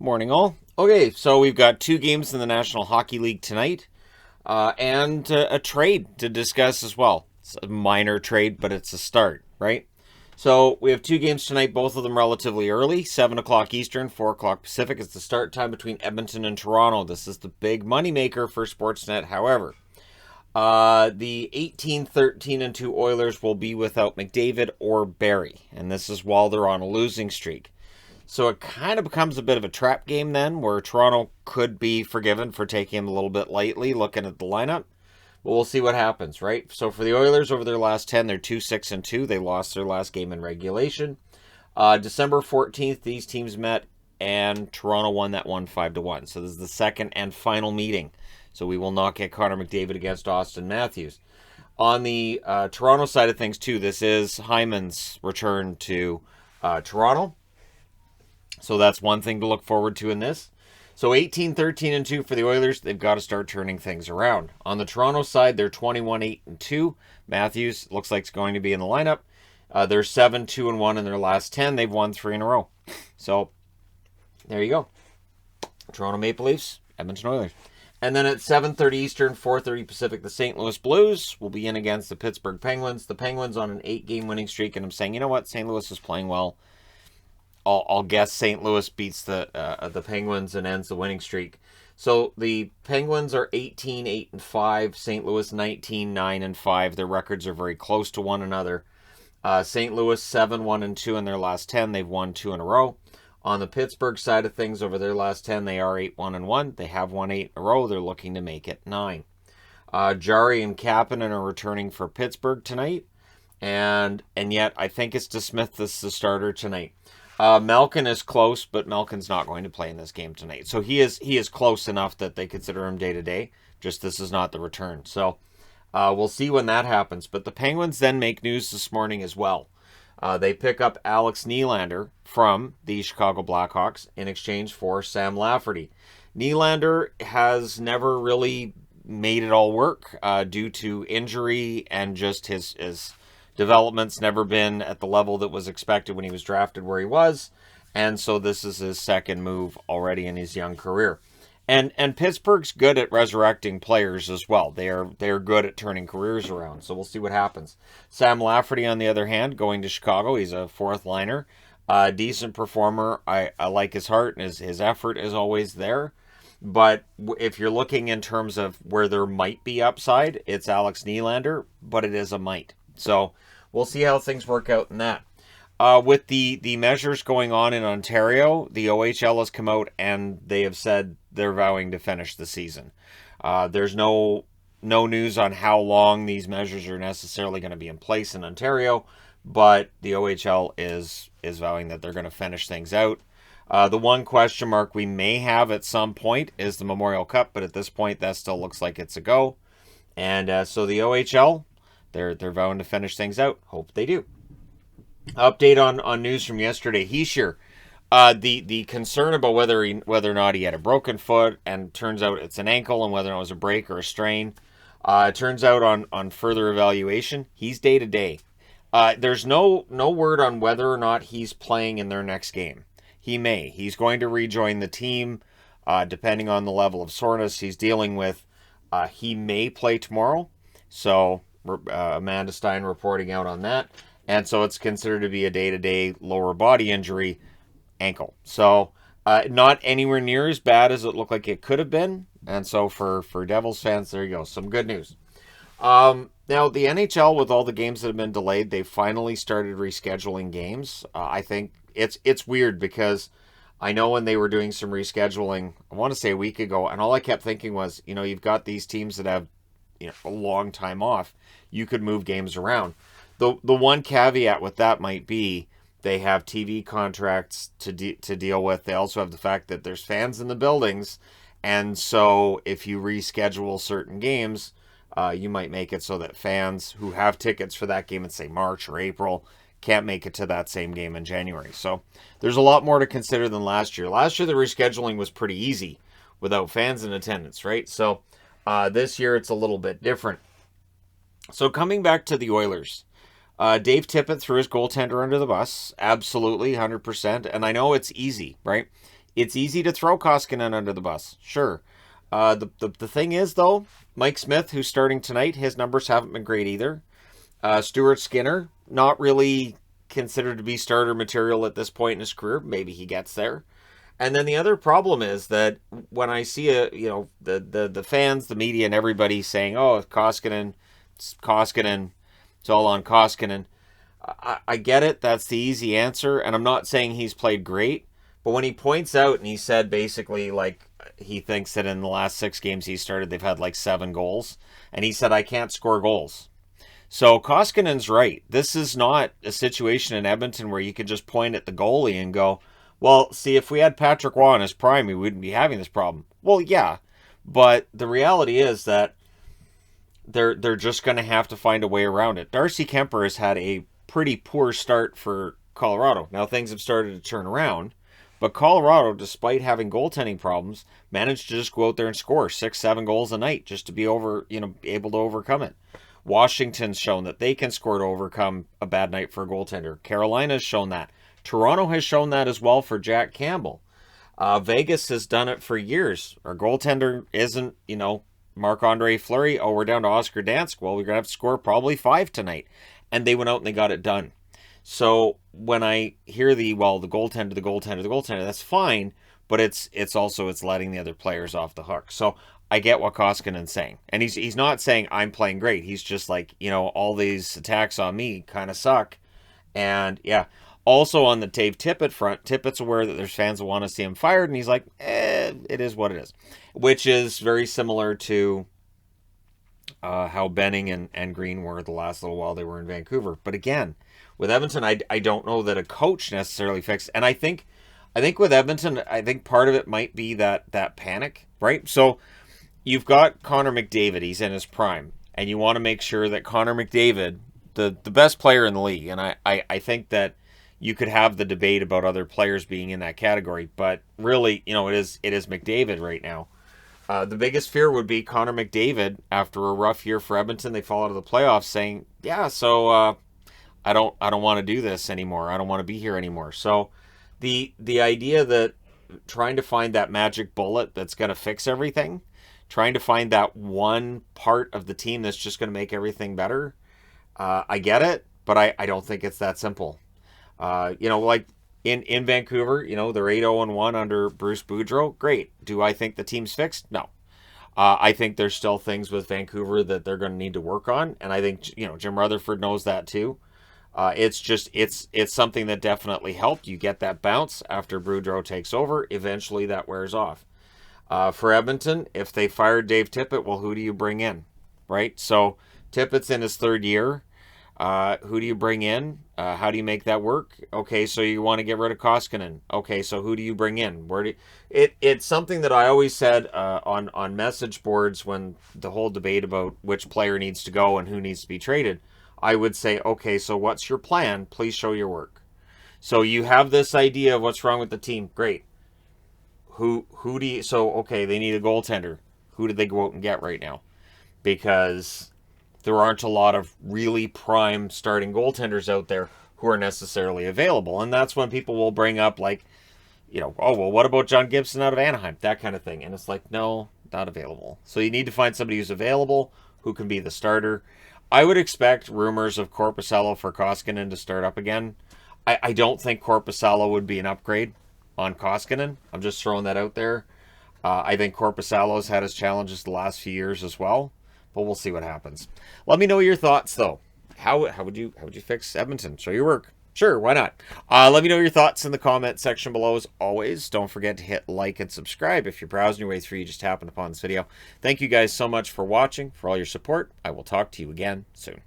Morning, all. Okay, so we've got two games in the National Hockey League tonight, and a trade to discuss as well. It's a minor trade, but it's a start, right? So we have two games tonight, both of them relatively early, 7 o'clock Eastern, 4 o'clock Pacific. It's the start time between Edmonton and Toronto. This is the big moneymaker for Sportsnet, however. The 18-13-2 Oilers will be without McDavid or Barrie, and this is while they're on a losing streak. So it kind of becomes a bit of a trap game then, where Toronto could be forgiven for taking him a little bit lightly, looking at the lineup. But we'll see what happens, right? So for the Oilers, over their last 10, they're 2-6-2. They lost their last game in regulation. December 14th, these teams met, and Toronto won that one 5-1. So this is the second and final meeting. So we will not get Connor McDavid against Austin Matthews. On the Toronto side of things, too, this is Hyman's return to Toronto. So that's one thing to look forward to in this. So 18-13-2 for the Oilers. They've got to start turning things around. On the Toronto side, they're 21-8-2. Matthews looks like it's going to be in the lineup. They're 7-2-1 in their last 10. They've won 3 in a row. So there you go. Toronto Maple Leafs, Edmonton Oilers. And then at 7:30 Eastern, 4:30 Pacific, the St. Louis Blues will be in against the Pittsburgh Penguins. The Penguins on an 8-game winning streak, and I'm saying, you know what? St. Louis is playing well. I'll guess St. Louis beats the Penguins and ends the winning streak. So the Penguins are 18-8-5, St. Louis 19-9-5. Their records are very close to one another. St. Louis 7-1-2 in their last 10. They've won 2 in a row. On the Pittsburgh side of things, over their last 10, they are 8-1-1. They have won 8 in a row. They're looking to make it 9. Jari and Kapanen are returning for Pittsburgh tonight, and yet I think it's DeSmith that's the starter tonight. Malkin is close, but Malkin's not going to play in this game tonight. So he is close enough that they consider him day-to-day. Just this is not the return. So we'll see when that happens. But the Penguins then make news this morning as well. They pick up Alex Nylander from the Chicago Blackhawks in exchange for Sam Lafferty. Nylander has never really made it all work due to injury, and just his development's never been at the level that was expected when he was drafted where he was. And so this is his second move already in his young career. And Pittsburgh's good at resurrecting players as well. They are good at turning careers around. So we'll see what happens. Sam Lafferty, on the other hand, going to Chicago. He's a fourth liner. Decent performer. I like his heart, and his effort is always there. But if you're looking in terms of where there might be upside, it's Alex Nylander, but it is a might. So we'll see how things work out in that. With the measures going on in Ontario, the OHL has come out and they have said they're vowing to finish the season. There's no news on how long these measures are necessarily going to be in place in Ontario, but the OHL is vowing that they're going to finish things out. The one question mark we may have at some point is the Memorial Cup, but at this point that still looks like it's a go. And so the OHL, they're vowing to finish things out. Hope they do. Update on news from yesterday. Hischier, the concern about whether or not he had a broken foot, and turns out it's an ankle, and whether it was a break or a strain. It turns out on further evaluation, he's day to day. There's no word on whether or not he's playing in their next game. He may. He's going to rejoin the team, depending on the level of soreness he's dealing with. He may play tomorrow. So Amanda Stein reporting out on that. And so it's considered to be a day-to-day lower body injury, ankle. So not anywhere near as bad as it looked like it could have been. And so for Devils fans, there you go. Some good news. Now, the NHL, with all the games that have been delayed, they finally started rescheduling games. I think it's weird because I know when they were doing some rescheduling, I want to say a week ago, and all I kept thinking was, you've got these teams that have a long time off. You could move games around. The one caveat with that might be they have TV contracts to deal with. They also have the fact that there's fans in the buildings, and so if you reschedule certain games, you might make it so that fans who have tickets for that game in, say, March or April can't make it to that same game in January. So there's a lot more to consider than last year. Last year, the rescheduling was pretty easy without fans in attendance, right? So this year, it's a little bit different. So coming back to the Oilers, Dave Tippett threw his goaltender under the bus. Absolutely, 100%. And I know it's easy, right? It's easy to throw Koskinen under the bus, sure. The thing is, though, Mike Smith, who's starting tonight, his numbers haven't been great either. Stuart Skinner, not really considered to be starter material at this point in his career. Maybe he gets there. And then the other problem is that when I see the fans, the media, and everybody saying, "Oh, Koskinen, it's all on Koskinen." I get it. That's the easy answer, and I'm not saying he's played great. But when he points out and he said basically like he thinks that in the last 6 games he started, they've had like 7 goals, and he said I can't score goals. So Koskinen's right. This is not a situation in Edmonton where you can just point at the goalie and go, well, see, if we had Patrick Waugh in his prime, we wouldn't be having this problem. Well, yeah, but the reality is that they're just going to have to find a way around it. Darcy Kemper has had a pretty poor start for Colorado. Now things have started to turn around, but Colorado, despite having goaltending problems, managed to just go out there and score 6-7 goals a night just to be able to overcome it. Washington's shown that they can score to overcome a bad night for a goaltender. Carolina's shown that. Toronto has shown that as well for Jack Campbell. Vegas has done it for years. Our goaltender isn't, Marc-Andre Fleury. Oh, we're down to Oscar Dansk. Well, we're going to have to score probably 5 tonight. And they went out and they got it done. So when I hear the goaltender, that's fine. But it's letting the other players off the hook. So I get what Koskinen's saying. And he's not saying I'm playing great. He's just like, all these attacks on me kind of suck. And yeah. Also on the Dave Tippett front, Tippett's aware that there's fans that want to see him fired, and he's like, it is what it is. Which is very similar to how Benning and Green were the last little while they were in Vancouver. But again, with Edmonton, I don't know that a coach necessarily fixed. And I think with Edmonton, I think part of it might be that panic, right? So you've got Connor McDavid, he's in his prime, and you want to make sure that Connor McDavid, the best player in the league, and I think that you could have the debate about other players being in that category, but really, it is McDavid right now. The biggest fear would be Connor McDavid after a rough year for Edmonton. They fall out of the playoffs, saying, "Yeah, so I don't want to do this anymore. I don't want to be here anymore." So the idea that trying to find that magic bullet that's going to fix everything, trying to find that one part of the team that's just going to make everything better, I get it, but I don't think it's that simple. Like in Vancouver, they're 8-0-1 under Bruce Boudreau. Great. Do I think the team's fixed? No. I think there's still things with Vancouver that they're going to need to work on, and I think Jim Rutherford knows that too. It's something that definitely helped. You get that bounce after Boudreau takes over. Eventually, that wears off. For Edmonton, if they fired Dave Tippett, well, who do you bring in, right? So Tippett's in his 3rd year. Who do you bring in? How do you make that work? Okay, so you want to get rid of Koskinen. Okay, so who do you bring in? It's something that I always said on message boards when the whole debate about which player needs to go and who needs to be traded. I would say, okay, so what's your plan? Please show your work. So you have this idea of what's wrong with the team. Great. Who do you? So okay, they need a goaltender. Who did they go out and get right now? Because there aren't a lot of really prime starting goaltenders out there who are necessarily available. And that's when people will bring up like, oh, well, what about John Gibson out of Anaheim? That kind of thing. And it's like, no, not available. So you need to find somebody who's available, who can be the starter. I would expect rumors of Korpisalo for Koskinen to start up again. I don't think Korpisalo would be an upgrade on Koskinen. I'm just throwing that out there. I think Korpisalo's had his challenges the last few years as well. But we'll see what happens. Let me know your thoughts, though. How would you fix Edmonton? Show your work. Sure, why not? Let me know your thoughts in the comment section below. As always, don't forget to hit like and subscribe. If you're browsing your way through, you just happened upon this video. Thank you guys so much for watching, for all your support. I will talk to you again soon.